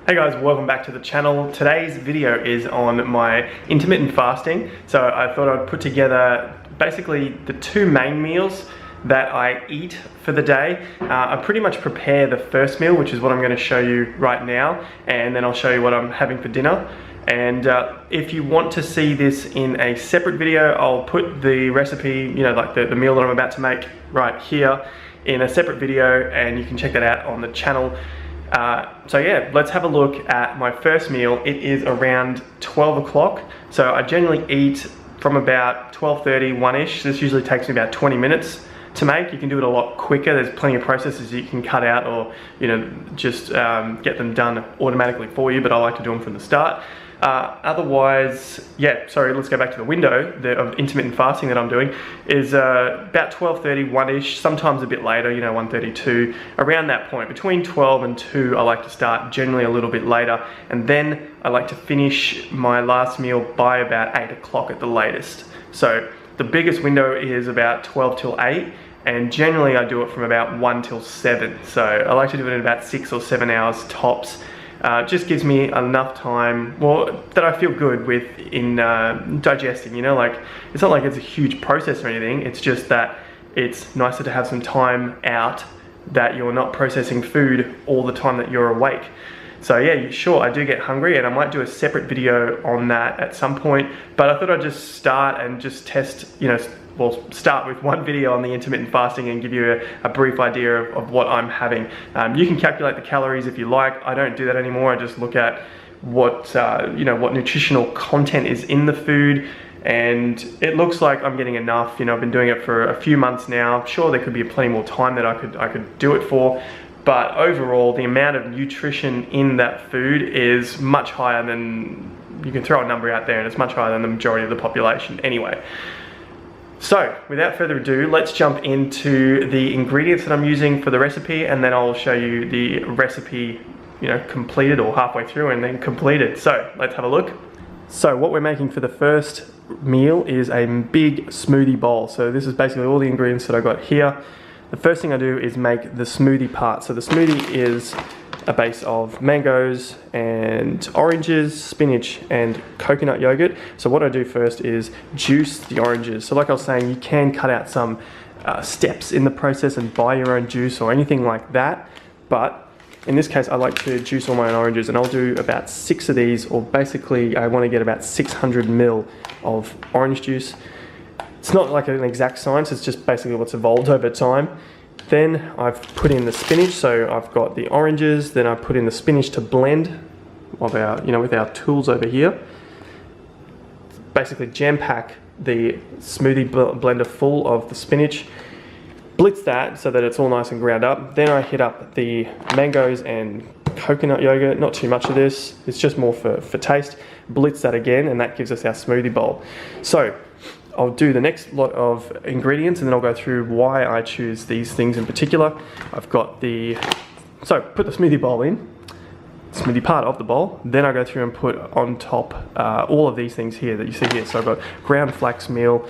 Hey guys, welcome back to the channel. Today's video is on my intermittent fasting. So I thought I'd put together basically the two main meals that I eat for the day. I pretty much prepare the first meal, which is what I'm going to show you right now, and then I'll show you what I'm having for dinner. And if you want to see this in a separate video, I'll put the recipe, like the meal that I'm about to make right here in a separate video, and you can check that out on the channel. So yeah, let's have a look at my first meal. It is around 12 o'clock. So I generally eat from about 12:30, 1-ish. This usually takes me about 20 minutes to make. You can do it a lot quicker. There's plenty of processes you can cut out or just get them done automatically for you, but I like to do them from the start. Otherwise, yeah, sorry, let's go back to the window of intermittent fasting that I'm doing is about 12:30, 1-ish, sometimes a bit later, 1:32, around that point. Between 12 and 2, I like to start, generally a little bit later, and then I like to finish my last meal by about 8 o'clock at the latest. So the biggest window is about 12 till 8, and generally I do it from about 1 till 7. So I like to do it in about 6 or 7 hours tops. Just gives me enough time, well, that I feel good with in digesting, it's not like it's a huge process or anything, it's just that it's nicer to have some time out that you're not processing food all the time that you're awake. So yeah, sure, I do get hungry, and I might do a separate video on that at some point, but I thought I'd just start and just test, start with one video on the intermittent fasting and give you a brief idea of what I'm having. You can calculate the calories if you like. I don't do that anymore. I just look at what nutritional content is in the food, and it looks like I'm getting enough. I've been doing it for a few months now. Sure, there could be plenty more time that I could do it for, but overall, the amount of nutrition in that food is much higher than, you can throw a number out there, and it's much higher than the majority of the population anyway. So, without further ado, let's jump into the ingredients that I'm using for the recipe, and then I'll show you the recipe, completed or halfway through and then completed. So, let's have a look. So, what we're making for the first meal is a big smoothie bowl. So, this is basically all the ingredients that I got here. The first thing I do is make the smoothie part. So, the smoothie is a base of mangoes and oranges, spinach and coconut yogurt. So what I do first is juice the oranges. So like I was saying, you can cut out some steps in the process and buy your own juice or anything like that. But in this case, I like to juice all my own oranges, and I'll do about 6 of these, or basically I want to get about 600 ml of orange juice. It's not like an exact science, it's just basically what's evolved over time. Then I've put in the spinach, so I've got the oranges, then I put in the spinach to blend with our tools over here. Basically jam pack the smoothie blender full of the spinach, blitz that so that it's all nice and ground up. Then I hit up the mangoes and coconut yogurt, not too much of this, it's just more for taste. Blitz that again, and that gives us our smoothie bowl. So I'll do the next lot of ingredients, and then I'll go through why I choose these things in particular. I've got put the smoothie bowl in, smoothie part of the bowl, then I go through and put on top all of these things here that you see here. So I've got ground flax meal,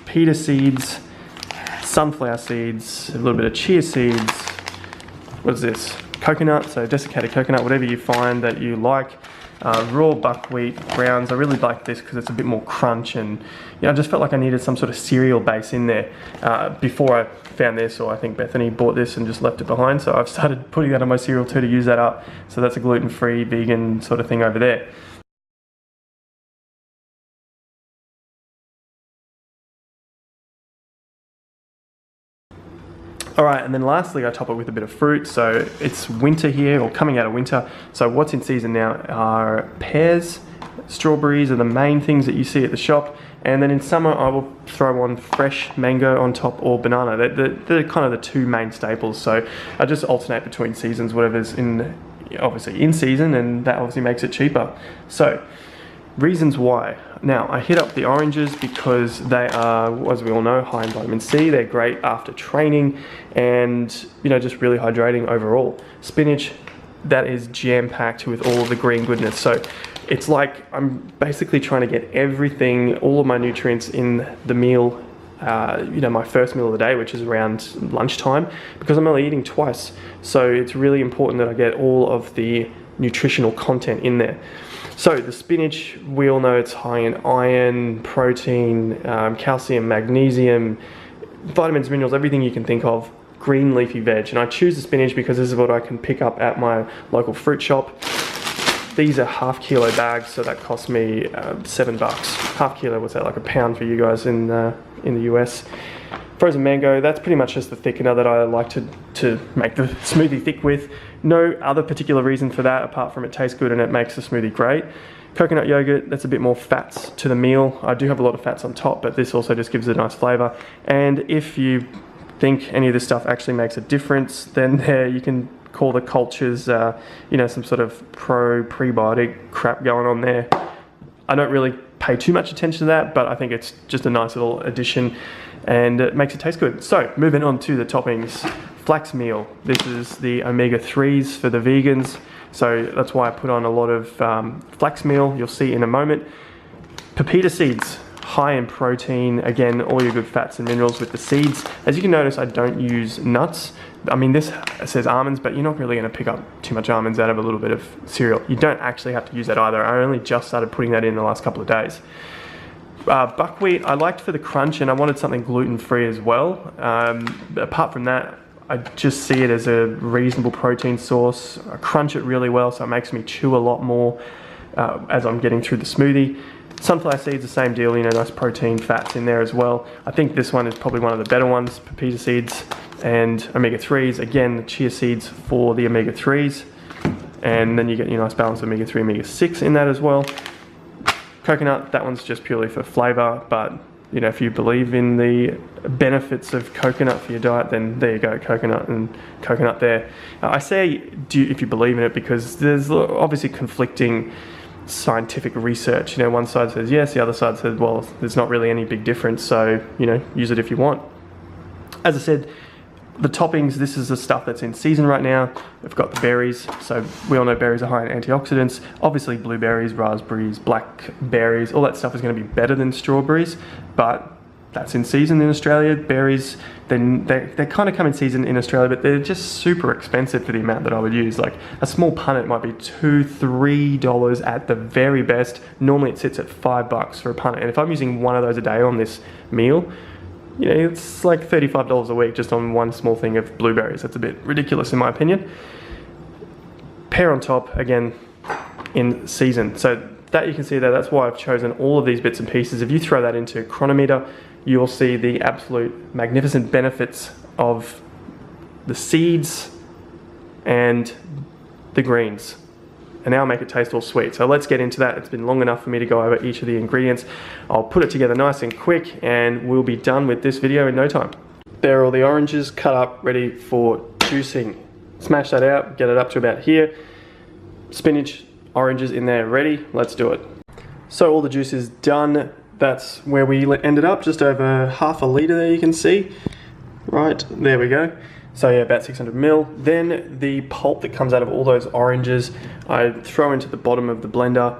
pita seeds, sunflower seeds, a little bit of chia seeds, what is this? Coconut, so desiccated coconut, whatever you find that you like. Raw buckwheat browns. I really like this because it's a bit more crunch, and I just felt like I needed some sort of cereal base in there before I found this, or I think Bethany bought this and just left it behind, so I've started putting that on my cereal too to use that up. So that's a gluten-free, vegan sort of thing over there. Alright, and then lastly I top it with a bit of fruit. So it's winter here, or coming out of winter, so what's in season now are pears, strawberries are the main things that you see at the shop, and then in summer I will throw on fresh mango on top, or banana. They're kind of the two main staples, so I just alternate between seasons, whatever's obviously in season, and that obviously makes it cheaper. So reasons why. Now, I hit up the oranges because they are, as we all know, high in vitamin C. They're great after training and, just really hydrating overall. Spinach, that is jam-packed with all of the green goodness. So it's like I'm basically trying to get everything, all of my nutrients in the meal, my first meal of the day, which is around lunchtime, because I'm only eating twice. So it's really important that I get all of the nutritional content in there. So the spinach, we all know it's high in iron, protein, calcium, magnesium, vitamins, minerals, everything you can think of. Green leafy veg, and I choose the spinach because this is what I can pick up at my local fruit shop. These are half-kilo bags, so that cost me $7. Half kilo, what's that, like a pound for you guys in the US. Frozen mango, that's pretty much just the thickener that I like to make the smoothie thick with. No other particular reason for that apart from it tastes good and it makes the smoothie great. Coconut yogurt, that's a bit more fats to the meal. I do have a lot of fats on top, but this also just gives it a nice flavor. And if you think any of this stuff actually makes a difference, then there you can call the cultures, you know, some sort of prebiotic crap going on there. I don't really pay too much attention to that, but I think it's just a nice little addition and it makes it taste good. So moving on to the toppings. Flax meal. This is the omega-3s for the vegans. So that's why I put on a lot of flax meal. You'll see in a moment. Pepita seeds. High in protein, again, all your good fats and minerals with the seeds. As you can notice, I don't use nuts. I mean, this says almonds, but you're not really gonna pick up too much almonds out of a little bit of cereal. You don't actually have to use that either. I only just started putting that in the last couple of days. Buckwheat, I liked for the crunch and I wanted something gluten-free as well. Apart from that, I just see it as a reasonable protein source. I crunch it really well, so it makes me chew a lot more as I'm getting through the smoothie. Sunflower seeds, the same deal, you know, nice protein, fats in there as well. I think this one is probably one of the better ones, pepita seeds and omega-3s. Again, the chia seeds for the omega-3s. And then you get your nice balance of omega-3, omega-6 in that as well. Coconut, that one's just purely for flavor, but you know, if you believe in the benefits of coconut for your diet, then there you go, coconut and coconut there. I say if you believe in it because there's obviously conflicting scientific research. You know, one side says yes, the other side says, well, there's not really any big difference, so, you know, use it if you want. As I said, the toppings, this is the stuff that's in season right now. We've got the berries, so we all know berries are high in antioxidants. Obviously blueberries, raspberries, blackberries, all that stuff is going to be better than strawberries, but that's in season in Australia. Berries, they kind of come in season in Australia, but they're just super expensive for the amount that I would use. Like a small punnet might be $2, $3 at the very best. Normally it sits at $5 for a punnet, and if I'm using one of those a day on this meal, you know, it's like $35 a week just on one small thing of blueberries. That's a bit ridiculous in my opinion. Pear on top, again, in season. So that you can see there, that's why I've chosen all of these bits and pieces. If you throw that into Chronometer, you'll see the absolute magnificent benefits of the seeds and the greens. And now I'll make it taste all sweet. So let's get into that. It's been long enough for me to go over each of the ingredients. I'll put it together nice and quick and we'll be done with this video in no time. There are all the oranges cut up, ready for juicing. Smash that out, get it up to about here. Spinach, oranges in there, ready. Let's do it. So all the juice is done. That's where we ended up, just over half a litre there you can see. Right, there we go. So yeah, about 600 ml. Then the pulp that comes out of all those oranges, I throw into the bottom of the blender.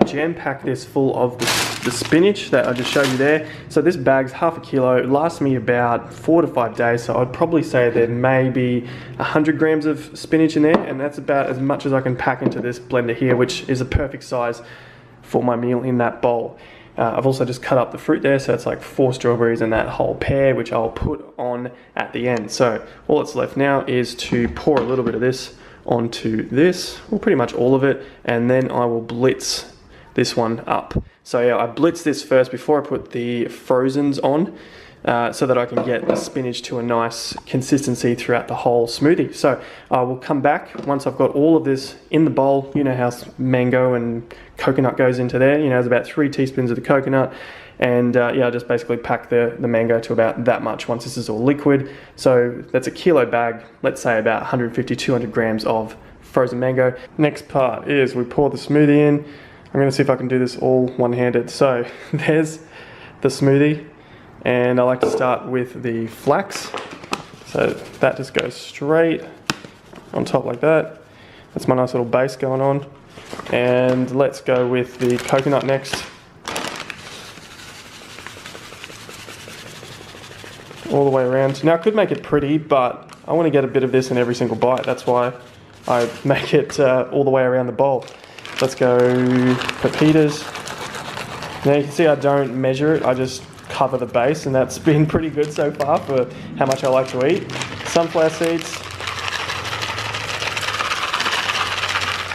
Jam pack this full of the spinach that I just showed you there. So this bag's half a kilo. It lasts me about 4 to 5 days. So I'd probably say there may be 100 grams of spinach in there, and that's about as much as I can pack into this blender here, which is a perfect size for my meal in that bowl. I've also just cut up the fruit there, so it's like 4 strawberries and that whole pear, which I'll put on at the end. So all that's left now is to pour a little bit of this onto this, well, pretty much all of it, and then I will blitz this one up. So yeah, I blitz this first before I put the frozens on, so that I can get the spinach to a nice consistency throughout the whole smoothie. So I will come back once I've got all of this in the bowl. You know how mango and coconut goes into there. You know, it's about 3 teaspoons of the coconut. And yeah, I just basically pack the mango to about that much once this is all liquid. So that's a kilo bag, let's say about 150, 200 grams of frozen mango. Next part is we pour the smoothie in. I'm gonna see if I can do this all one-handed. So there's the smoothie. And I like to start with the flax. So that just goes straight on top like that. That's my nice little base going on. And let's go with the coconut next. All the way around. Now I could make it pretty, but I want to get a bit of this in every single bite. That's why I make it all the way around the bowl. Let's go pepitas. Now you can see I don't measure it, I just cover the base, and that's been pretty good so far for how much I like to eat. Sunflower seeds.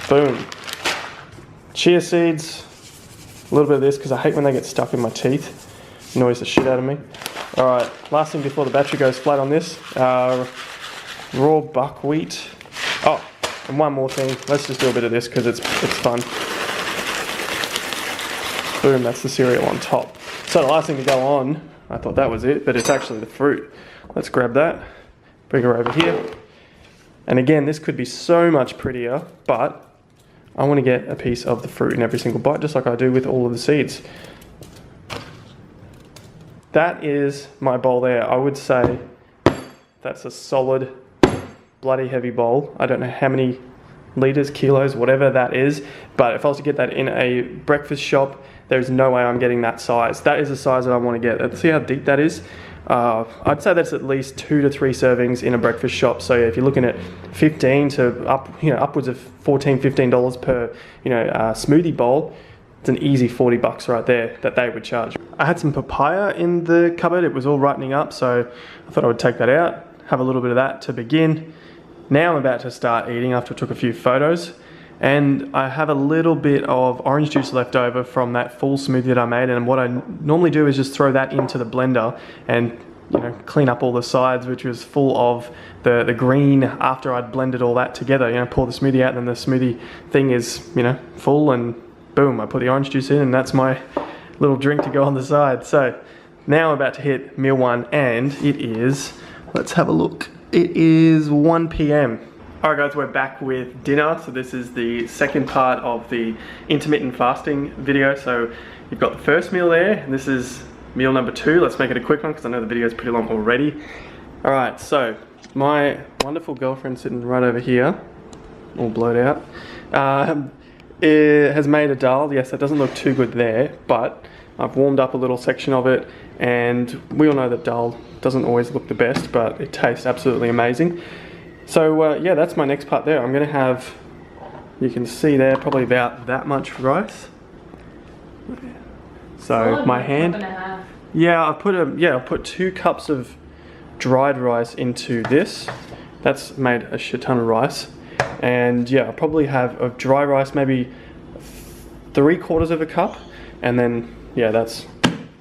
Boom. Chia seeds. A little bit of this because I hate when they get stuck in my teeth. Annoys the shit out of me. Alright, last thing before the battery goes flat on this. Raw buckwheat. Oh, and one more thing. Let's just do a bit of this because it's fun. Boom, that's the cereal on top. So the last thing to go on, I thought that was it, but it's actually the fruit. Let's grab that, bring her over here. And again, this could be so much prettier, but I want to get a piece of the fruit in every single bite, just like I do with all of the seeds. That is my bowl there. I would say that's a solid, bloody heavy bowl. I don't know how many liters, kilos, whatever that is, but if I was to get that in a breakfast shop, there's no way I'm getting that size. That is the size that I want to get. See how deep that is? I'd say that's at least 2 to 3 servings in a breakfast shop. So if you're looking at 15 to upwards of $14, $15 per smoothie bowl, it's an easy 40 bucks right there that they would charge. I had some papaya in the cupboard. It was all ripening up, so I thought I would take that out, have a little bit of that to begin. Now I'm about to start eating after I took a few photos. And I have a little bit of orange juice left over from that full smoothie that I made, and what I normally do is just throw that into the blender and clean up all the sides, which was full of the green after I'd blended all that together. Pour the smoothie out, and then the smoothie thing is full, and boom, I put the orange juice in, and that's my little drink to go on the side. So now I'm about to hit meal 1, and it is, let's have a look, it is 1 p.m. Alright guys, we're back with dinner. So this is the second part of the intermittent fasting video. So you've got the first meal there, and this is meal number 2. Let's make it a quick one because I know the video is pretty long already. Alright, so my wonderful girlfriend sitting right over here, all blowed out, it has made a dal. Yes, that doesn't look too good there, but I've warmed up a little section of it, and we all know that dal doesn't always look the best, but it tastes absolutely amazing. So yeah, that's my next part there. I'm gonna have, you can see there, probably about that much rice. So my hand, I put 2 cups of dried rice into this. That's made a shit ton of rice. And yeah, I'll probably have of dry rice maybe 3/4 of a cup, and then yeah, that's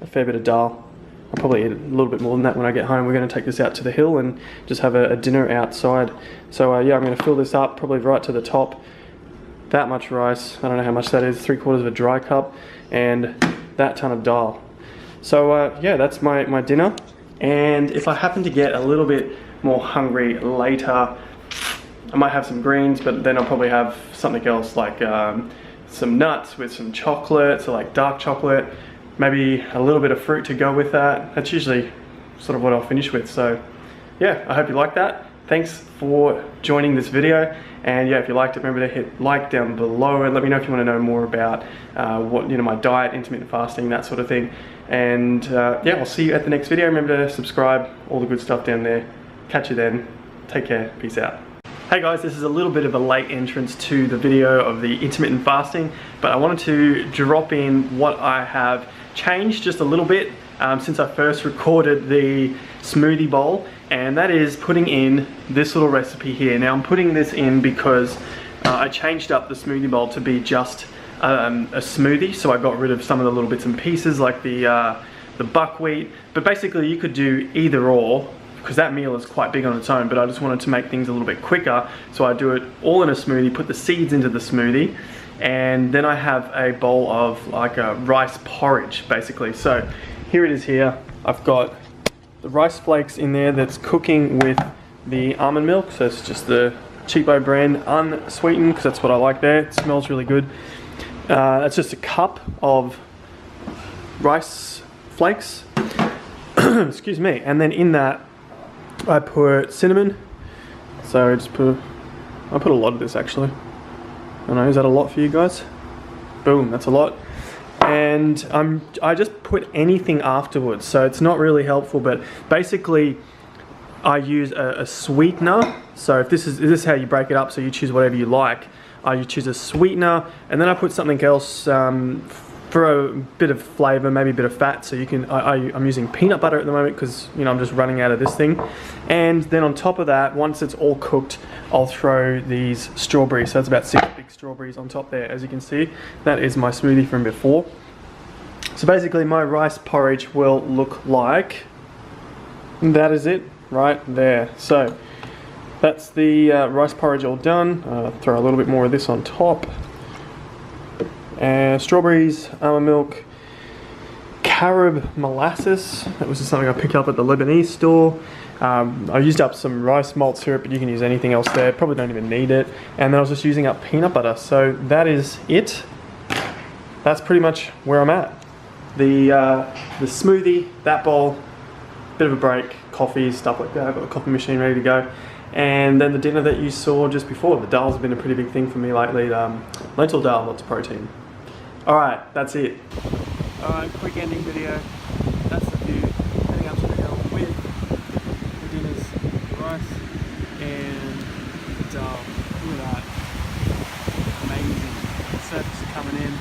a fair bit of dal. I'll probably eat a little bit more than that when I get home. We're going to take this out to the hill and just have a dinner outside. So yeah, I'm going to fill this up probably right to the top. That much rice, I don't know how much that is, 3/4 of a dry cup, and that ton of dal. So yeah, that's my dinner. And if I happen to get a little bit more hungry later, I might have some greens, but then I'll probably have something else like some nuts with some chocolate, so like dark chocolate. Maybe a little bit of fruit to go with that. That's usually sort of what I'll finish with. So yeah, I hope you like that. Thanks for joining this video. And yeah, if you liked it, remember to hit like down below and let me know if you want to know more about what my diet, intermittent fasting, that sort of thing. And yeah, I'll see you at the next video. Remember to subscribe, all the good stuff down there. Catch you then. Take care. Peace out. Hey guys, this is a little bit of a late entrance to the video of the intermittent fasting, but I wanted to drop in what I have changed just a little bit since I first recorded the smoothie bowl, and that is putting in this little recipe here. Now I'm putting this in because I changed up the smoothie bowl to be just a smoothie, so I got rid of some of the little bits and pieces like the buckwheat, but basically you could do either or, because that meal is quite big on its own, but I just wanted to make things a little bit quicker, so I do it all in a smoothie, put the seeds into the smoothie, and then I have a bowl of like a rice porridge basically. So here it is here. I've got the rice flakes in there that's cooking with the almond milk, so it's just the cheapo brand, unsweetened, because that's what I like there. It smells really good. That's just a cup of rice flakes, excuse me, and then in that I put cinnamon. So I put a lot of this actually. I don't know, is that a lot for you guys? Boom, that's a lot. And I just put anything afterwards, so it's not really helpful, but basically I use a sweetener. So if this is how you break it up, so you choose whatever you like. You choose a sweetener, and then I put something else for a bit of flavor, maybe a bit of fat. So you can, I'm using peanut butter at the moment because, you know, I'm just running out of this thing. And then on top of that, once it's all cooked, I'll throw these strawberries. So that's about 6 big strawberries on top there. As you can see, that is my smoothie from before. So basically my rice porridge will look like, that is it right there. So that's the rice porridge all done. Throw a little bit more of this on top. And strawberries, almond milk, carob molasses. That was just something I picked up at the Lebanese store. I used up some rice malt syrup, but you can use anything else there. Probably don't even need it. And then I was just using up peanut butter. So that is it. That's pretty much where I'm at. The smoothie, that bowl, bit of a break, coffee, stuff like that. I've got a coffee machine ready to go. And then the dinner that you saw just before. The dal's been a pretty big thing for me lately. Lentil dal, lots of protein. Alright, that's it. Alright, quick ending video. That's the view. Heading up to the hill with the dinners, the rice and the dal. Look at that. Amazing. The surf is coming in.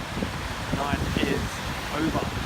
The night is over.